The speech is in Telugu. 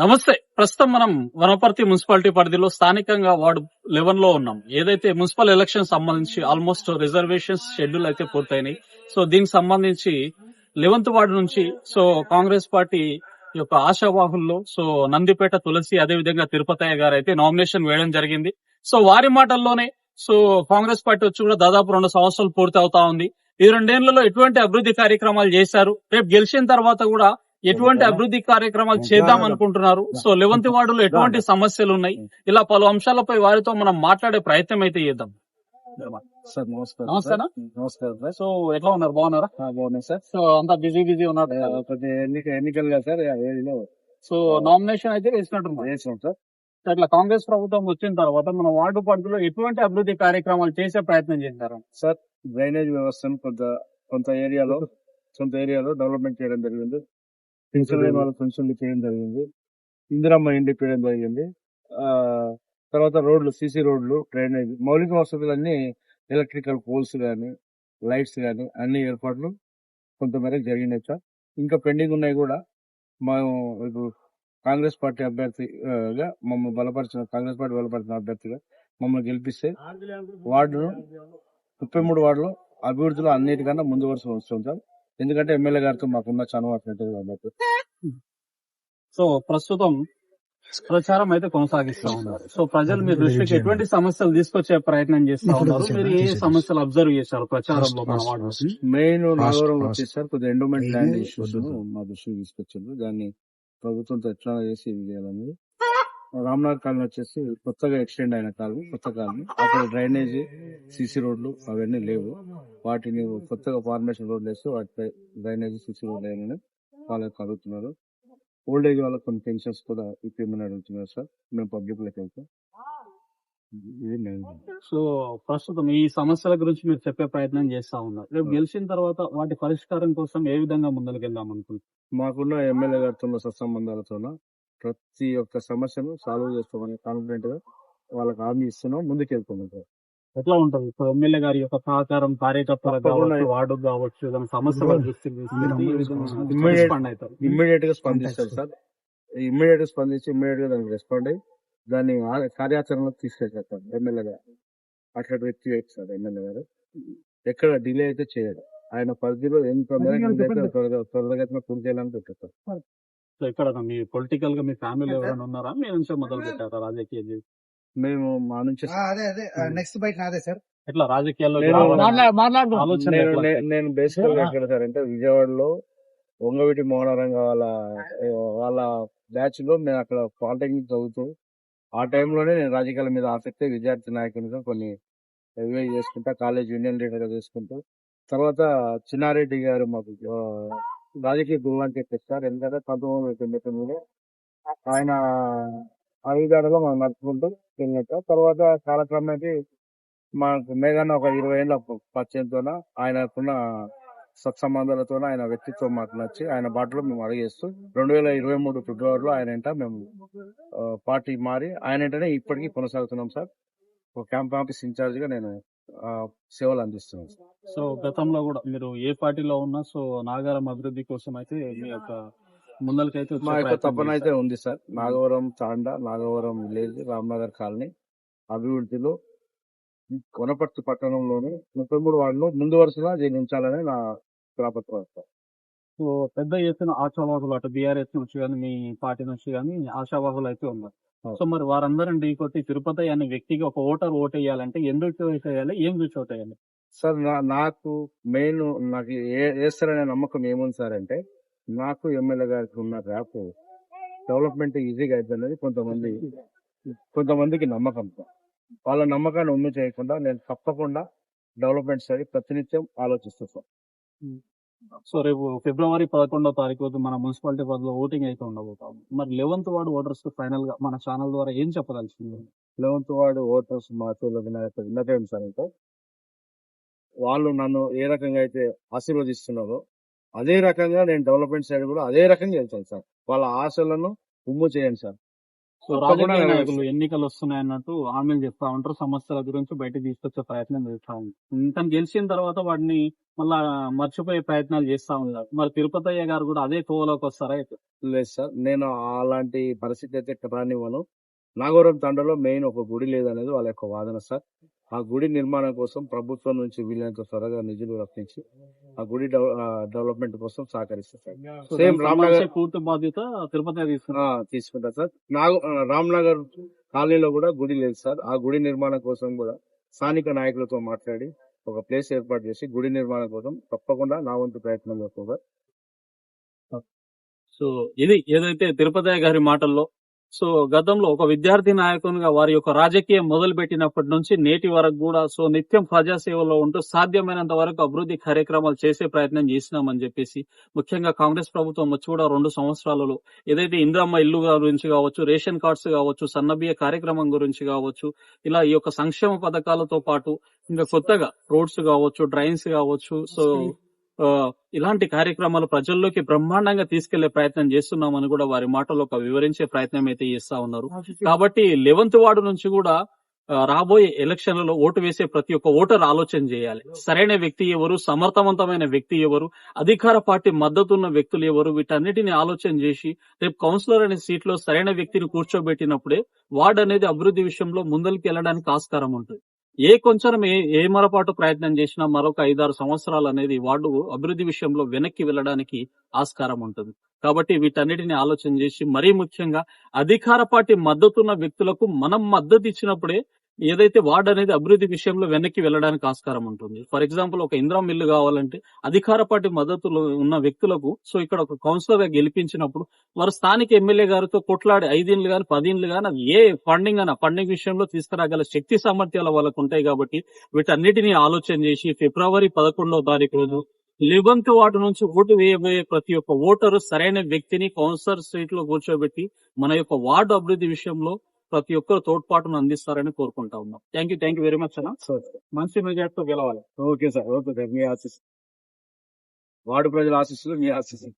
నమస్తే. ప్రస్తుతం మనం వనపర్తి మున్సిపాలిటీ పరిధిలో స్థానికంగా వార్డు 11 లో ఉన్నాం. ఏదైతే మున్సిపల్ ఎలక్షన్ సంబంధించి ఆల్మోస్ట్ రిజర్వేషన్స్ షెడ్యూల్ అయితే పూర్తయినాయి. సో దీనికి సంబంధించి 11th వార్డు నుంచి కాంగ్రెస్ పార్టీ యొక్క ఆశావాహుల్లో నందిపేట తులసి అదేవిధంగా తిరుపతయ్య గారు అయితే నామినేషన్ వేయడం జరిగింది. వారి మాటల్లోనే కాంగ్రెస్ పార్టీ వచ్చి కూడా దాదాపు 2 సంవత్సరాలు పూర్తి అవుతా ఉంది. ఈ 2 ఏళ్లలో ఎటువంటి అభివృద్ధి కార్యక్రమాలు చేశారు, రేపు గెలిచిన తర్వాత కూడా ఎటువంటి అభివృద్ధి కార్యక్రమాలు చేద్దాం అనుకుంటున్నారు, 11th వార్డులో ఎటువంటి సమస్యలు ఉన్నాయి, ఇలా పలు అంశాలపై వారితో మనం మాట్లాడే ప్రయత్నం అయితే చేద్దాం. సార్ నమస్కారం. నమస్కారం. నమస్కారం సార్. ఎట్లా ఉన్నారు, బాగున్నారా? బాగున్నాయి సార్. అంతా బిజీ ఉన్నారు. కొద్దిగా ఎన్నికలుగా సార్ ఏరియాలో నామినేషన్ అయితే వేసినట్టున్నారు. చేసాం సార్. ఇట్లా కాంగ్రెస్ ప్రభుత్వం వచ్చిన తర్వాత మన వార్డు పరిధిలో ఎటువంటి అభివృద్ధి కార్యక్రమాలు చేసే ప్రయత్నం చేశారు సార్? డ్రైనేజ్ వ్యవస్థను కొంత ఏరియాలో డెవలప్మెంట్ చేయడం జరిగింది. పెన్షన్ లేని వాళ్ళ పెన్షన్లు చేయడం జరిగింది. ఇందిరమ్మ ఇండి చేయడం జరిగింది. తర్వాత రోడ్లు, సీసీ రోడ్లు, డ్రైనేజ్, మౌలిక వసతులన్నీ, ఎలక్ట్రికల్ పోల్స్ గానీ, లైట్స్ గానీ అన్ని ఏర్పాట్లు కొంతమేరకు జరిగినాయి సార్. ఇంకా పెండింగ్ ఉన్నాయి కూడా. మేము ఇప్పుడు కాంగ్రెస్ పార్టీ అభ్యర్థిగా కాంగ్రెస్ పార్టీ బలపరిచిన అభ్యర్థిగా మమ్మల్ని గెలిపిస్తే 33 వార్డులో అభివృద్ధిలో అన్నిటికన్నా ముందు వరుస వస్తుంది సార్. ఎందుకంటే ఎమ్మెల్యే గారితో మాకున్న చనువు కాబట్టి. ప్రస్తుతం ప్రచారం అయితే కొనసాగిస్తా ఉన్నారు. ప్రజలు మీ దృష్టికి ఎటువంటి సమస్యలు తీసుకొచ్చే ప్రయత్నం చేస్తా ఉన్నారు, మీరు ఏ సమస్యలు అబ్జర్వ్ చేశారు ప్రచారంలో? మెయిన్ నాగవరం వచ్చేసారు కొద్దిగా ఎండోమెంట్ ల్యాండ్ ఇష్యూస్ మా దృష్టికి తీసుకొచ్చారు. దాన్ని ప్రభుత్వంతో ఎట్లా చేసి ఇది చేయాలనేది. రామ్నగర్ కాలనీ వచ్చేసి కొత్తగా ఎక్స్టెండ్ అయిన కొత్త కాలనీ, అక్కడ డ్రైనేజ్, సీసీ రోడ్లు అవన్నీ లేవు. వాటిని కొత్తగా ఫార్మేషన్ రోడ్లు వేసి వాటిపై డ్రైనేజ్, సీసీ రోడ్లు అయినా వాళ్ళకి అడుగుతున్నారు. ఓల్డ్ ఏజ్ వాళ్ళకి కొన్ని పెన్షన్స్ కూడా ఇప్పించమని అడుగుతున్నారు సార్. మేము పబ్లిక్ లోకి వెళ్తాం. ప్రస్తుతం ఈ సమస్యల గురించి మీరు చెప్పే ప్రయత్నం చేస్తా ఉన్నారు. రేపు గెలిచిన తర్వాత వాటి పరిష్కారం కోసం ఏ విధంగా ముందుకు వెళ్దాం అనుకుంటున్నారు? మాకున్న ఎమ్మెల్యే గారితో సత్సంబంధాలతో ప్రతి ఒక్క సమస్యను సాల్వ్ చేస్తామని కాన్ఫిడెంట్ గా వాళ్ళకి హామీ ఇస్తున్నాం. ముందుకు వెళ్తున్నాం సార్. ఎట్లా ఉంటుంది ఇప్పుడు ఎమ్మెల్యే గారి యొక్క సహకారం కార్యకర్తలకు కావచ్చు, వార్డు కావచ్చు, సమస్యల దృష్టికి ఇమ్మీడియట్ గా స్పందిస్తారు సార్. ఇమ్మీడియట్ గా స్పందించి ఇమ్మీడియట్ గా దానికి రెస్పాండ్ అయ్యి దాన్ని కార్యాచరణలో తీసుకెళ్తారు సార్ ఎమ్మెల్యే గారు. అట్లాంటి వ్యక్తి సార్ ఎమ్మెల్యే గారు. ఎక్కడ డిలే అయితే చేయడు. ఆయన పరిధిలో ఎంత త్వరగతిన పూర్తి చేయాలని పెట్టారు సార్. ఇక్కడ మీ పొలిటికల్ గా మీ ఫ్యామిలీ ఎవరైనా ఉన్నారా? మీ నుంచి మొదలు పెట్టారా రాజకీయ జీవితం? మేము మా నుంచి నెక్స్ట్ బైట్ నాదే సార్. ఎట్లా రాజకీయాల్లో నేను బేసికల్ గా ఎక్కడ సార్ అంటే విజయవాడలో వంగవీటి మోహనరంగ వాళ్ళ బ్యాచ్ లో నేను అక్కడ పాలిటెక్నిక్ చదువుతూ ఆ టైంలోనే నేను రాజకీయాల మీద ఆసక్తి, విద్యార్థి నాయకునిగా కొన్ని ఎంఏ చేసుకుంటా, కాలేజ్ యూనియన్ లీడర్ గా చేసుకుంటూ, తర్వాత చిన్నారెడ్డి గారు మాకు రాజకీయ గురువు తెచ్చారు. ఎందుకంటే 1999లో ఆయన అడుగుదాడలో మనం నడుచుకుంటూ వెళ్ళినట్టు. తర్వాత కాలక్రమానికి మాకు మేఘాన్న ఒక 20 ఏళ్ళ పరిచయంతో, ఆయనకున్న సత్సంబంధాలతో, ఆయన వ్యక్తిత్వం మాకు నచ్చి ఆయన బాటలో మేము అడిగేస్తూ 2023 ఫిబ్రవరిలో ఆయన మేము పార్టీ మారి ఆయన ఇప్పటికీ కొనసాగుతున్నాం సార్. ఒక క్యాంప్ ఆఫీస్ ఇన్ఛార్జ్ గా నేను సేవలు అందిస్తున్నాను సార్. గతంలో కూడా మీరు ఏ పార్టీలో ఉన్నా నాగారం అభివృద్ధి కోసం అయితే మీ యొక్క ముందలకైతే మా యొక్క తపన అయితే ఉంది సార్. నాగవరం తాండా, నాగవరం విలేజ్, రామ్నగర్ కాలనీ అభివృద్ధిలో వనపర్తి పట్టణంలోని 33 వార్డులో ముందు వరుసగా ఉంచాలని నా తాపత్రయం సార్. పెద్ద ఎత్తున ఆశావాహులు అటు బీఆర్ఎస్ నుంచి కానీ మీ పార్టీ నుంచి కానీ ఆశావాహులు అయితే ఉన్నారు. మరి వారందరం ఢీకొట్టి తిరుపతి అనే వ్యక్తికి ఒక ఓటర్ ఓటేయాలంటే ఎందుకు ఓటేయాలి, ఏం చూసి ఓటేయాలి సార్? నాకు మెయిన్ నాకు వేస్తారనే నమ్మకం ఏముంది సార్ అంటే, నాకు ఎమ్మెల్యే గారికి ఉన్న ర్యాప్ డెవలప్మెంట్ ఈజీగా అవుతుందని కొంతమందికి నమ్మకం. వాళ్ళ నమ్మకాన్ని ఉమ్మి చేయకుండా నేను తప్పకుండా డెవలప్మెంట్ సైడ్ ప్రతినిత్యం ఆలోచిస్తాను. రేపు ఫిబ్రవరి 11వ తారీఖు మన మున్సిపాలిటీ పరిధిలో ఓటింగ్ అయితే ఉండబోతాం. మరి 11th వార్డు ఓటర్స్ ఫైనల్ గా మన ఛానల్ ద్వారా ఏం చెప్పదలుచుకుంది? 11th వార్డు ఓటర్స్ మా విన్నటం సార్ అంటే, వాళ్ళు నన్ను ఏ రకంగా అయితే ఆశీర్వదిస్తున్నారో అదే రకంగా నేను డెవలప్మెంట్ సైడ్ కూడా అదే రకంగా వెళ్తాను సార్. వాళ్ళ ఆశలను ఉమ్ము చేయండి సార్. సో తప్పకుండా రాజకీయ నాయకులు నెరవేరుస్తాం. ఎన్నికలు వస్తున్నాయి అన్నట్టు హామీలు చెప్తా ఉంటారు, సమస్యల గురించి బయటకు తీసుకొచ్చే ప్రయత్నం చేస్తా ఉంటారు. తను గెలిచిన తర్వాత వాటిని మళ్ళా మర్చిపోయే ప్రయత్నాలు చేస్తా ఉన్నారు. మరి తిరుపతయ్య గారు కూడా అదే తోవలోకి వస్తారా? లేదు సార్, నేను అలాంటి పరిస్థితి అయితే రానివ్వను. నాగవరం తండలో మెయిన్ ఒక గుడి లేదనేది వాళ్ళ యొక్క వాదన సార్. ఆ గుడి నిర్మాణం కోసం ప్రభుత్వం నుంచి వీలైనంత త్వరగా నిధులు రప్పించి ఆ గుడి డెవలప్మెంట్ కోసం సహకరిస్తారు సార్. సో సేమ్ దానికి రామ్నగర్ సంబంధించి పూర్తి బాధ్యత తిరుపతి తీసుకున్నారు. తీసుకుంటారు సార్. రామ్నగర్ కాలనీలో కూడా గుడి లేదు సార్. ఆ గుడి నిర్మాణం కోసం కూడా స్థానిక నాయకులతో మాట్లాడి ఒక ప్లేస్ ఏర్పాటు చేసి గుడి నిర్మాణం కోసం తప్పకుండా నా వంతు ప్రయత్నం చేస్తాం సార్. సో ఇది ఏదైతే తిరుపతయ్య గారి మాటల్లో, సో గతంలో ఒక విద్యార్థి నాయకునిగా వారి యొక్క రాజకీయం మొదలు పెట్టినప్పటి నుంచి నేటి వరకు కూడా సో నిత్యం ప్రజాసేవలో ఉంటూ సాధ్యమైనంత వరకు అభివృద్ధి కార్యక్రమాలు చేసే ప్రయత్నం చేసినామని చెప్పేసి, ముఖ్యంగా కాంగ్రెస్ ప్రభుత్వం వచ్చి కూడా 2 సంవత్సరాలలో ఏదైతే ఇందిరమ్మ ఇల్లు గురించి కావచ్చు, రేషన్ కార్డ్స్ కావచ్చు, సన్నబియ్య కార్యక్రమం గురించి కావచ్చు, ఇలా ఈ యొక్క సంక్షేమ పథకాలతో పాటు ఇంకా కొత్తగా రోడ్స్ కావచ్చు, డ్రైన్స్ కావచ్చు, సో ఇలాంటి కార్యక్రమాలు ప్రజల్లోకి బ్రహ్మాండంగా తీసుకెళ్లే ప్రయత్నం చేస్తున్నామని కూడా వారి మాటలో ఒక వివరించే ప్రయత్నం అయితే చేస్తా ఉన్నారు. కాబట్టి 11th వార్డు నుంచి కూడా రాబోయే ఎలక్షన్లలో ఓటు వేసే ప్రతి ఒక్క ఓటర్ ఆలోచన చేయాలి. సరైన వ్యక్తి ఎవరు, సమర్థవంతమైన వ్యక్తి ఎవరు, అధికార పార్టీ మద్దతున్న వ్యక్తులు ఎవరు, వీటన్నిటిని ఆలోచన చేసి రేపు కౌన్సిలర్ అనే సీట్ లో సరైన వ్యక్తిని కూర్చోబెట్టినప్పుడే వార్డు అనేది అభివృద్ధి విషయంలో ముందరికి వెళ్ళడానికి ఆస్కారం ఉంటుంది. కొంచెం ఏ మరపాటు ప్రయత్నం చేసినా మరొక 5-6 సంవత్సరాలు అనేది వార్డు అభివృద్ధి విషయంలో వెనక్కి వెళ్ళడానికి ఆస్కారం ఉంటుంది. కాబట్టి వీటన్నిటిని ఆలోచన చేసి మరీ ముఖ్యంగా అధికార పార్టీ మద్దతున్న వ్యక్తులకు మనం మద్దతు ఇచ్చినప్పుడే ఏదైతే వార్డు అనేది అభివృద్ధి విషయంలో వెనక్కి వెళ్ళడానికి ఆస్కారం ఉంటుంది. ఫర్ ఎగ్జాంపుల్ ఒక ఇందిరమ్మ ఇల్లు కావాలంటే అధికార పార్టీ మద్దతులో ఉన్న వ్యక్తులకు సో ఇక్కడ ఒక కౌన్సిలర్ గా గెలిపించినప్పుడు వారు స్థానిక ఎమ్మెల్యే గారితో కొట్లాడి 5 ఇండ్లు గాని 10 ఇండ్లు గాని అది ఏ ఫండింగ్ అయినా ఫండింగ్ విషయంలో తీసుకురాగల శక్తి సామర్థ్యాలు వాళ్ళకు ఉంటాయి. కాబట్టి వీటన్నిటిని ఆలోచన చేసి ఫిబ్రవరి 11వ తారీఖు రోజు 11th వార్డు నుంచి ఓటు వేయబోయే ప్రతి ఒక్క ఓటరు సరైన వ్యక్తిని కౌన్సిలర్ సీట్ లో కూర్చోబెట్టి మన యొక్క వార్డు అభివృద్ధి విషయంలో ప్రతి ఒక్కరు తోడ్పాటును అందిస్తారని కోరుకుంటా ఉన్నాం. థ్యాంక్ యూ వెరీ మచ్ అన్న. మంచి మెజార్టీతో గెలవాలి. Okay sir, okay sir. మీ ఆశీస్సు, వార్డు ప్రజల ఆశీస్సులు, మీ ఆశీస్సు.